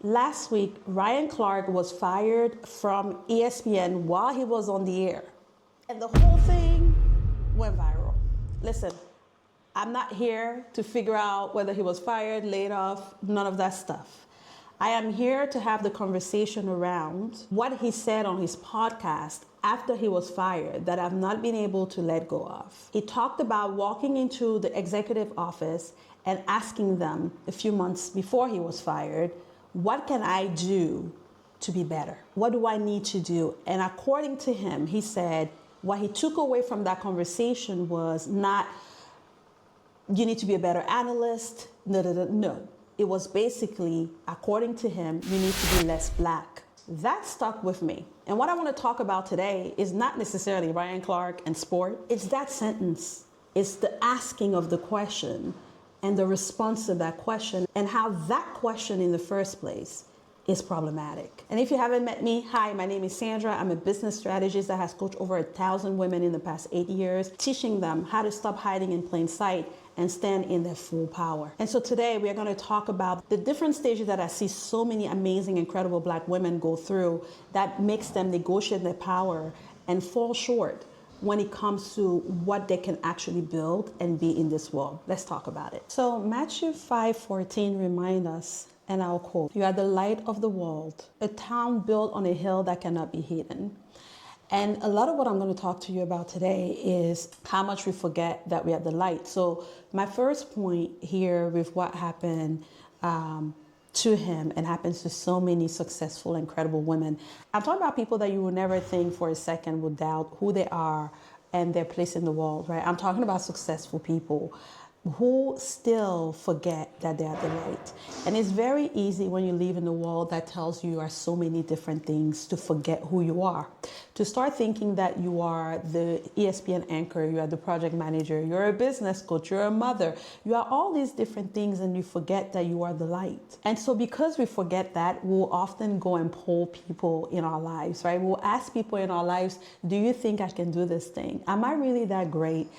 Last week, Ryan Clark was fired from ESPN while he was on the air. And the whole thing went viral. Listen, I'm not here to figure out whether he was fired, laid off, none of that stuff. I am here to have the conversation around what he said on his podcast after he was fired that I've not been able to let go of. He talked about walking into the executive office and asking them a few months before he was fired, what can I do to be better? What do I need to do? And according to him, he said what he took away from that conversation was not, you need to be a better analyst. No. It was basically, according to him, you need to be less black. That stuck with me. And what I want to talk about today is not necessarily Ryan Clark and sport. It's that sentence. It's the asking of the question and the response to that question and how that question in the first place is problematic. And if you haven't met me, hi, my name is Sandra. I'm a business strategist that has coached over 1,000 women in the past 8 years, teaching them how to stop hiding in plain sight and stand in their full power. And so today we are going to talk about the different stages that I see so many amazing, incredible Black women go through that makes them negotiate their power and fall short when it comes to what they can actually build and be in this world. Let's talk about it. So Matthew 5:14 reminds us, and I'll quote, "You are the light of the world, a town built on a hill that cannot be hidden." And a lot of what I'm going to talk to you about today is how much we forget that we are the light. So my first point here with what happened to him and happens to so many successful, incredible women. I'm talking about people that you will never think for a second would doubt who they are and their place in the world, right? I'm talking about successful people who still forget that they are the light. And it's very easy when you live in a world that tells you are so many different things to forget who you are. To start thinking that you are the ESPN anchor, you are the project manager, you're a business coach, you're a mother, you are all these different things and you forget that you are the light. And so because we forget that, we'll often go and poll people in our lives, right? We'll ask people in our lives, do you think I can do this thing? Am I really that great?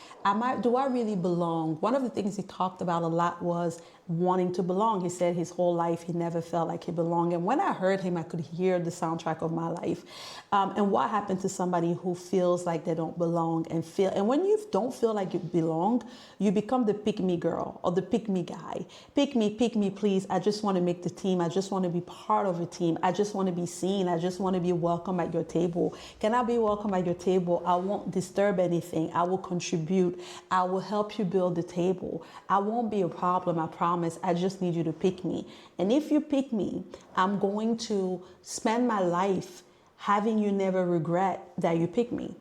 Do I really belong? One of the things he talked about a lot was wanting to belong. He said his whole life he never felt like he belonged. And when I heard him, I could hear the soundtrack of my life. And what happened to somebody who feels like they don't belong and when you don't feel like you belong, you become the pick me girl or the pick me guy. Pick me, please. I just want to make the team. I just want to be part of a team. I just want to be seen. I just want to be welcome at your table. Can I be welcome at your table? I won't disturb anything. I will contribute. I will help you build the table. I won't be a problem, I promise. I just need you to pick me. And if you pick me, I'm going to spend my life having you never regret that you pick me.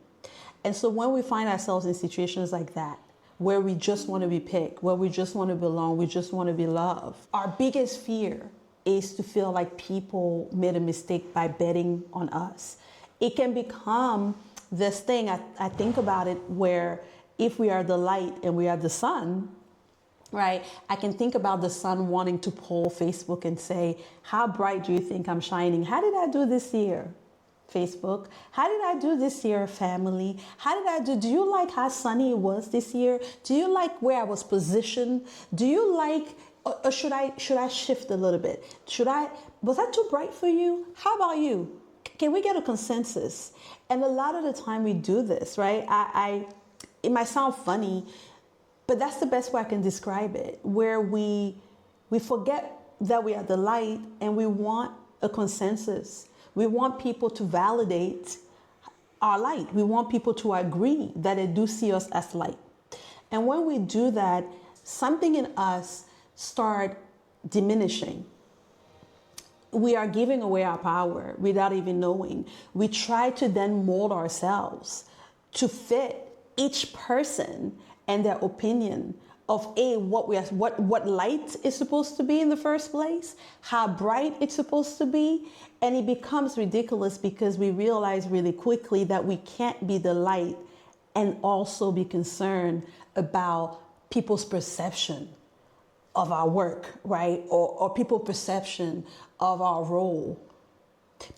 And so when we find ourselves in situations like that, where we just want to be picked, where we just want to belong, we just want to be loved, our biggest fear is to feel like people made a mistake by betting on us. It can become this thing, I think about it, where if we are the light and we are the sun, right? I can think about the sun wanting to poll Facebook and say, how bright do you think I'm shining? How did I do this year, Facebook? How did I do this year, family? Do you like how sunny it was this year? Do you like where I was positioned? Do you like, or should I shift a little bit? Was that too bright for you? How about you? Can we get a consensus? And a lot of the time we do this, right? It might sound funny, but that's the best way I can describe it, where we forget that we are the light and we want a consensus. We want people to validate our light. We want people to agree that they do see us as light. And when we do that, something in us start diminishing. We are giving away our power without even knowing. We try to then mold ourselves to fit each person and their opinion of what light is supposed to be in the first place, how bright it's supposed to be, and it becomes ridiculous because we realize really quickly that we can't be the light and also be concerned about people's perception of our work, right? Or people's perception of our role.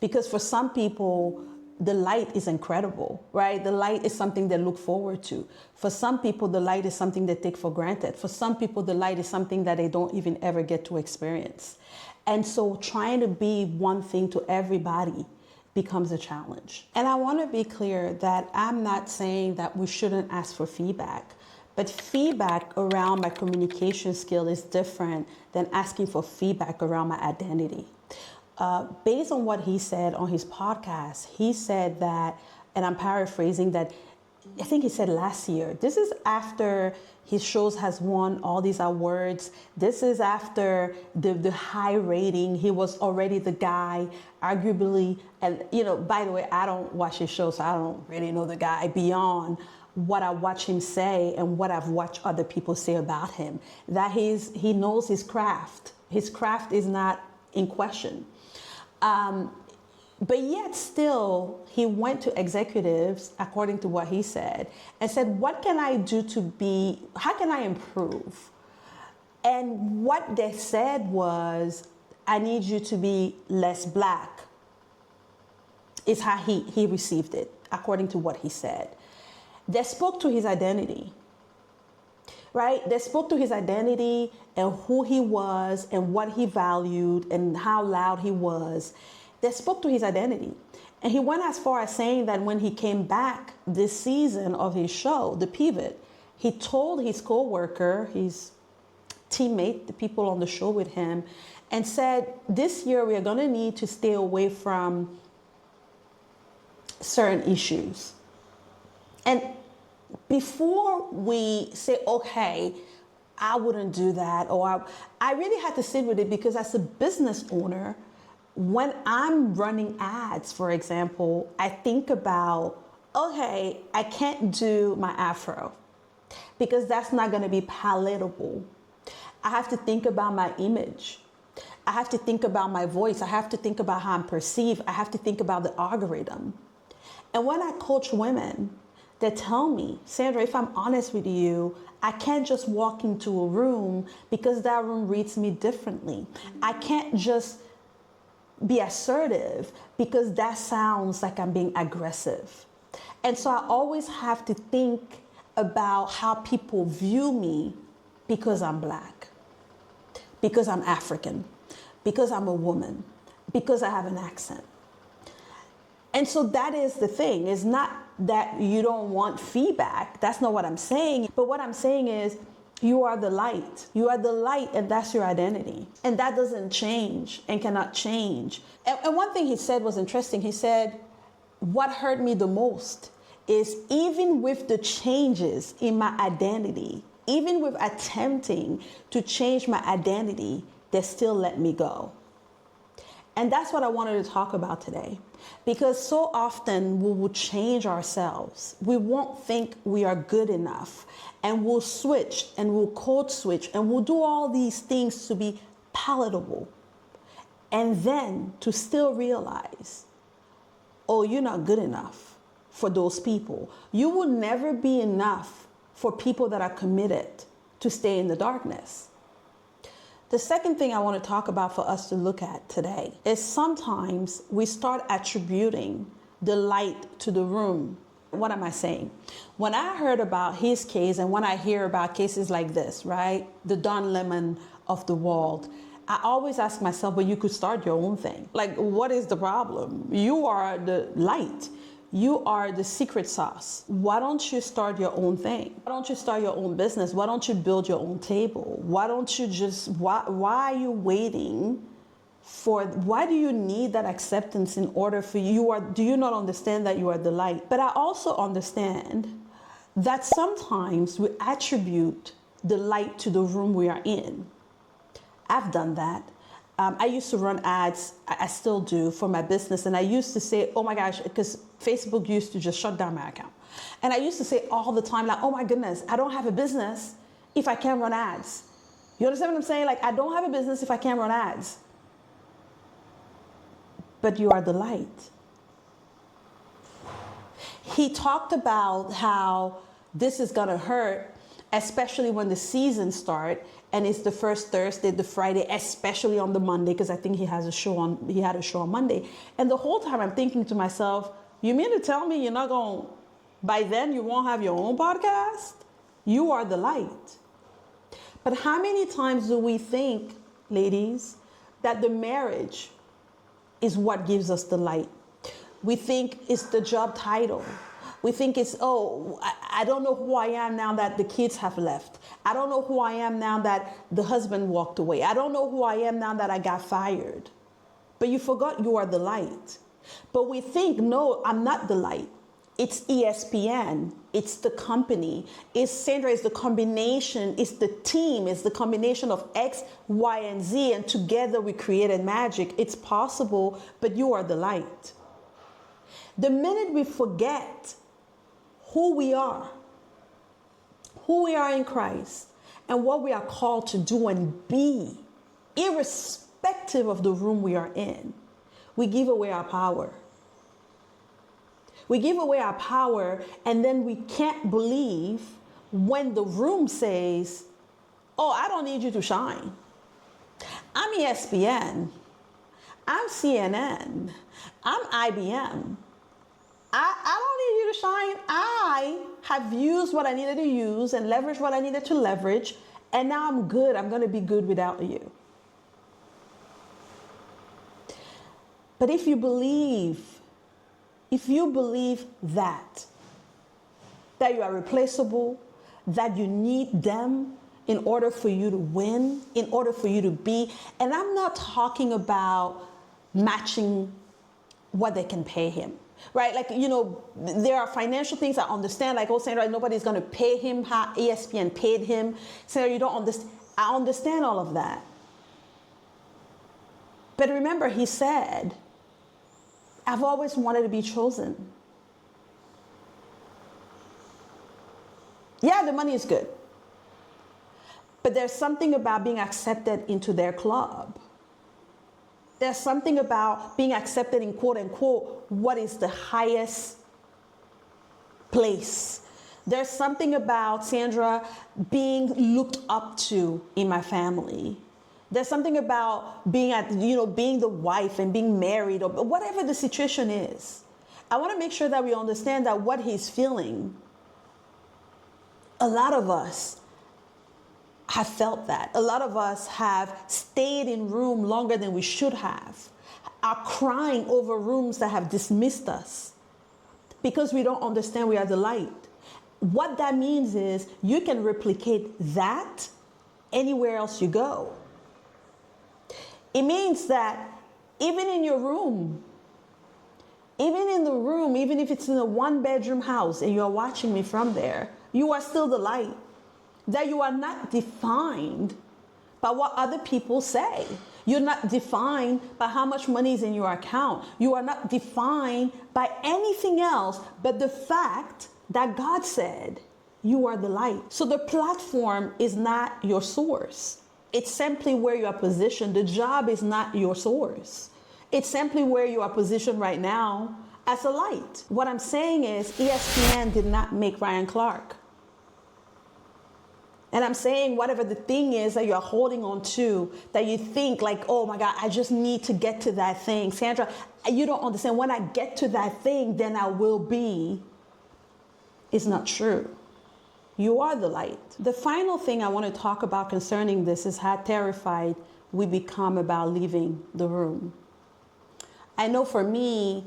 Because for some people, the light is incredible, right? The light is something they look forward to. For some people, the light is something they take for granted. For some people, the light is something that they don't even ever get to experience. And so trying to be one thing to everybody becomes a challenge. And I want to be clear that I'm not saying that we shouldn't ask for feedback, but feedback around my communication skill is different than asking for feedback around my identity. Based on what he said on his podcast, he said that, and I'm paraphrasing, that I think he said last year, this is after his shows has won all these awards. This is after the high rating. He was already the guy, arguably, and by the way, I don't watch his show, so I don't really know the guy beyond what I watch him say and what I've watched other people say about him. That he knows his craft. His craft is not in question. But yet still, he went to executives, according to what he said, and said, what can I do how can I improve? And what they said was, I need you to be less black, is how he received it, according to what he said. They spoke to his identity, right? They spoke to his identity and who he was and what he valued and how loud he was. They spoke to his identity. And he went as far as saying that when he came back this season of his show, The Pivot, he told his coworker, his teammate, the people on the show with him, and said, this year we are going to need to stay away from certain issues. And before we say, okay, I wouldn't do that, or I really had to sit with it, because as a business owner, when I'm running ads, for example, I think about, okay, I can't do my afro because that's not going to be palatable. I have to think about my image. I have to think about my voice. I have to think about how I'm perceived. I have to think about the algorithm. And when I coach women, they tell me, Sandra, if I'm honest with you, I can't just walk into a room because that room reads me differently. I can't just be assertive because that sounds like I'm being aggressive. And so I always have to think about how people view me because I'm black, because I'm African, because I'm a woman, because I have an accent. And so that is the thing. It's not that you don't want feedback. That's not what I'm saying. But what I'm saying is, you are the light. You are the light, and that's your identity. And that doesn't change and cannot change. And one thing he said was interesting. He said, what hurt me the most is even with the changes in my identity, even with attempting to change my identity, they still let me go. And that's what I wanted to talk about today. Because so often we will change ourselves. We won't think we are good enough. And we'll switch and we'll code switch and we'll do all these things to be palatable. And then to still realize, oh, you're not good enough for those people. You will never be enough for people that are committed to stay in the darkness. The second thing I want to talk about for us to look at today is sometimes we start attributing the light to the room. What am I saying? When I heard about his case and when I hear about cases like this, right, the Don Lemon of the world, I always ask myself, well, you could start your own thing. Like, what is the problem? You are the light. You are the secret sauce. Why don't you start your own thing? Why don't you start your own business? Why don't you build your own table? Why don't you just, why are you waiting for, why do you need that acceptance in order for you? Do you not understand that you are the light? But I also understand that sometimes we attribute the light to the room we are in. I've done that. I used to run ads, I still do, for my business. And I used to say, oh my gosh, because Facebook used to just shut down my account. And I used to say all the time, like, oh my goodness, I don't have a business if I can't run ads. You understand what I'm saying? Like, I don't have a business if I can't run ads. But you are the light. He talked about how this is going to hurt, especially when the season starts. And it's the first Thursday, the Friday, especially on the Monday, because I think he had a show on Monday. And the whole time I'm thinking to myself, you mean to tell me you're not going, by then you won't have your own podcast? You are the light. But how many times do we think, ladies, that the marriage is what gives us the light. We think it's the job title. We think it's, oh, I don't know who I am now that the kids have left. I don't know who I am now that the husband walked away. I don't know who I am now that I got fired. But you forgot you are the light. But we think, no, I'm not the light. It's ESPN. It's the company. It's Sandra. It's the combination. It's the team. It's the combination of X, Y, and Z. And together we created magic. It's possible, but you are the light. The minute we forget who we are in Christ, and what we are called to do and be, irrespective of the room we are in, we give away our power. We give away our power, and then we can't believe when the room says, oh, I don't need you to shine. I'm ESPN. I'm CNN. I'm IBM. I don't need you to shine. I have used what I needed to use and leveraged what I needed to leverage, and now I'm good. I'm going to be good without you. But if you believe that you are replaceable, that you need them in order for you to win, in order for you to be, and I'm not talking about matching what they can pay him, right? Like, you know, there are financial things I understand, like, oh, Sandra, nobody's going to pay him how ESPN paid him. Sandra, you don't understand. I understand all of that. But remember, he said, I've always wanted to be chosen. Yeah, the money is good. But there's something about being accepted into their club. There's something about being accepted in quote unquote, what is the highest place. There's something about, Sandra, being looked up to in my family. There's something about being the wife and being married, or whatever the situation is. I want to make sure that we understand that what he's feeling, a lot of us have felt that. A lot of us have stayed in room longer than we should have, are crying over rooms that have dismissed us because we don't understand we are the light. What that means is you can replicate that anywhere else you go. It means that even in your room, even if it's in a one-bedroom house and you're watching me from there, you are still the light. That you are not defined by what other people say. You're not defined by how much money is in your account. You are not defined by anything else but the fact that God said you are the light. So the platform is not your source. It's simply where you are positioned. The job is not your source. It's simply where you are positioned right now as a light. What I'm saying is ESPN did not make Ryan Clark. And I'm saying whatever the thing is that you're holding on to, that you think like, oh my God, I just need to get to that thing. Sandra, you don't understand. When I get to that thing, then I will be. It's not true. You are the light. The final thing I want to talk about concerning this is how terrified we become about leaving the room. I know for me,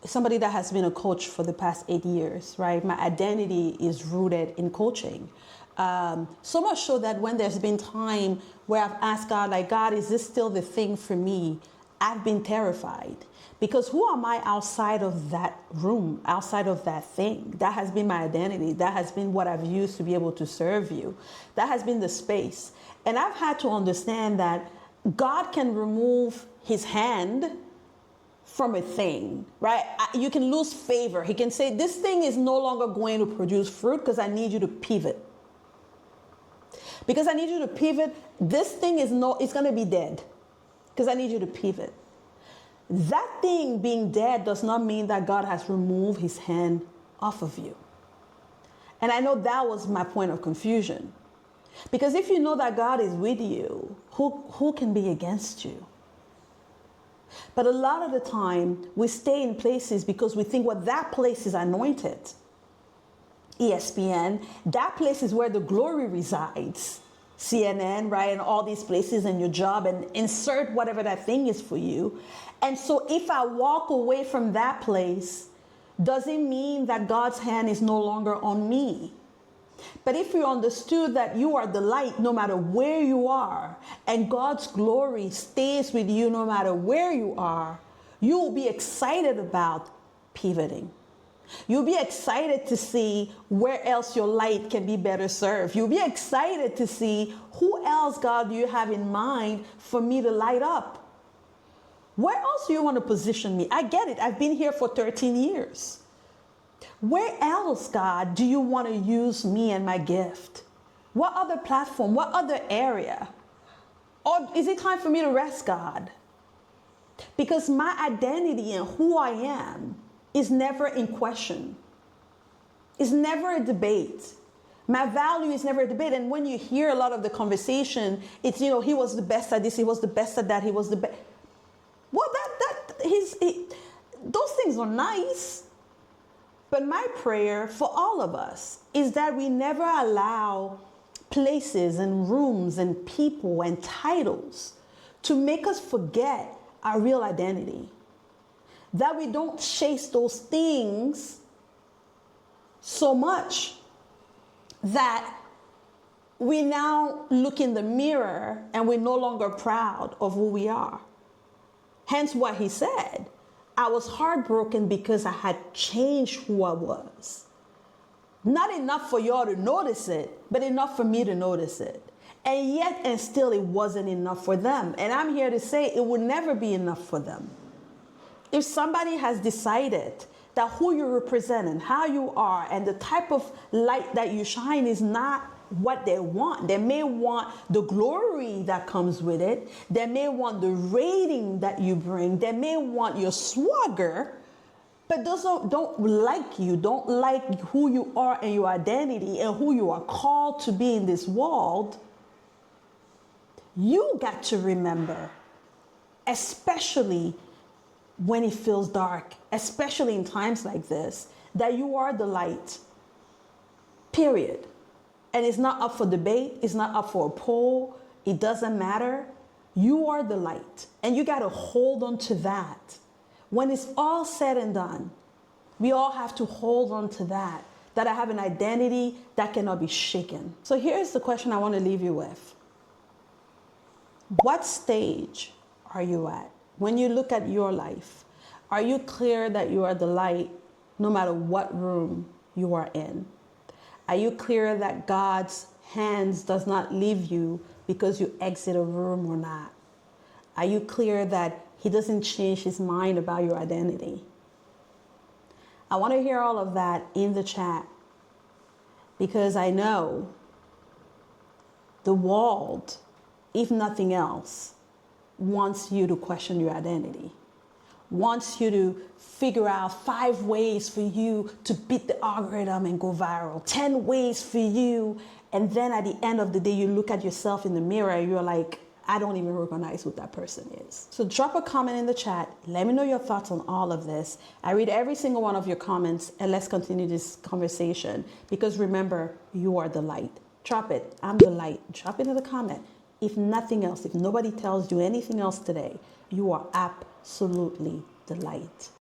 somebody that has been a coach for the past 8 years, right? My identity is rooted in coaching. So much so that when there's been time where I've asked God, like, God, is this still the thing for me? I've been terrified. Because who am I outside of that room, outside of that thing? That has been my identity. That has been what I've used to be able to serve you. That has been the space. And I've had to understand that God can remove his hand from a thing, right? You can lose favor. He can say, this thing is no longer going to produce fruit because I need you to pivot. Because I need you to pivot, this thing it's going to be dead because I need you to pivot. That thing being dead does not mean that God has removed his hand off of you. And I know that was my point of confusion. Because if you know that God is with you, who can be against you? But a lot of the time, we stay in places because we think, well, that place is anointed. ESPN, that place is where the glory resides. CNN, right, and all these places in your job, and insert whatever that thing is for you. And so if I walk away from that place, does it mean that God's hand is no longer on me? But if you understood that you are the light no matter where you are, and God's glory stays with you no matter where you are, you will be excited about pivoting. You'll be excited to see where else your light can be better served. You'll be excited to see who else, God, do you have in mind for me to light up? Where else do you want to position me? I get it. I've been here for 13 years. Where else, God, do you want to use me and my gift? What other platform? What other area? Or is it time for me to rest, God? Because my identity and who I am is never in question. It's never a debate. My value is never a debate. And when you hear a lot of the conversation, it's, he was the best at this, he was the best at that, he was the best. Well, those things are nice. But my prayer for all of us is that we never allow places and rooms and people and titles to make us forget our real identity. That we don't chase those things so much that we now look in the mirror and we're no longer proud of who we are. Hence what he said, I was heartbroken because I had changed who I was. Not enough for y'all to notice it, but enough for me to notice it. And yet and still it wasn't enough for them. And I'm here to say it will never be enough for them. If somebody has decided that who you represent and how you are and the type of light that you shine is not what they want. They may want the glory that comes with it. They may want the rating that you bring. They may want your swagger, but those don't like you, don't like who you are and your identity and who you are called to be in this world. You got to remember, especially when it feels dark, especially in times like this, that you are the light, period. And it's not up for debate, it's not up for a poll, it doesn't matter. You are the light, and you gotta hold on to that. When it's all said and done, we all have to hold on to that I have an identity that cannot be shaken. So here's the question I wanna leave you with. What stage are you at? When you look at your life, are you clear that you are the light no matter what room you are in? Are you clear that God's hands does not leave you because you exit a room or not? Are you clear that he doesn't change his mind about your identity? I want to hear all of that in the chat because I know the world, if nothing else, wants you to question your identity, wants you to figure out 5 ways for you to beat the algorithm and go viral, 10 ways for you. And then at the end of the day, you look at yourself in the mirror and you're like, I don't even recognize who that person is. So drop a comment in the chat. Let me know your thoughts on all of this. I read every single one of your comments, and let's continue this conversation because remember, you are the light. Drop it. I'm the light. Drop it in the comment. If nothing else, if nobody tells you anything else today, you are absolutely the light.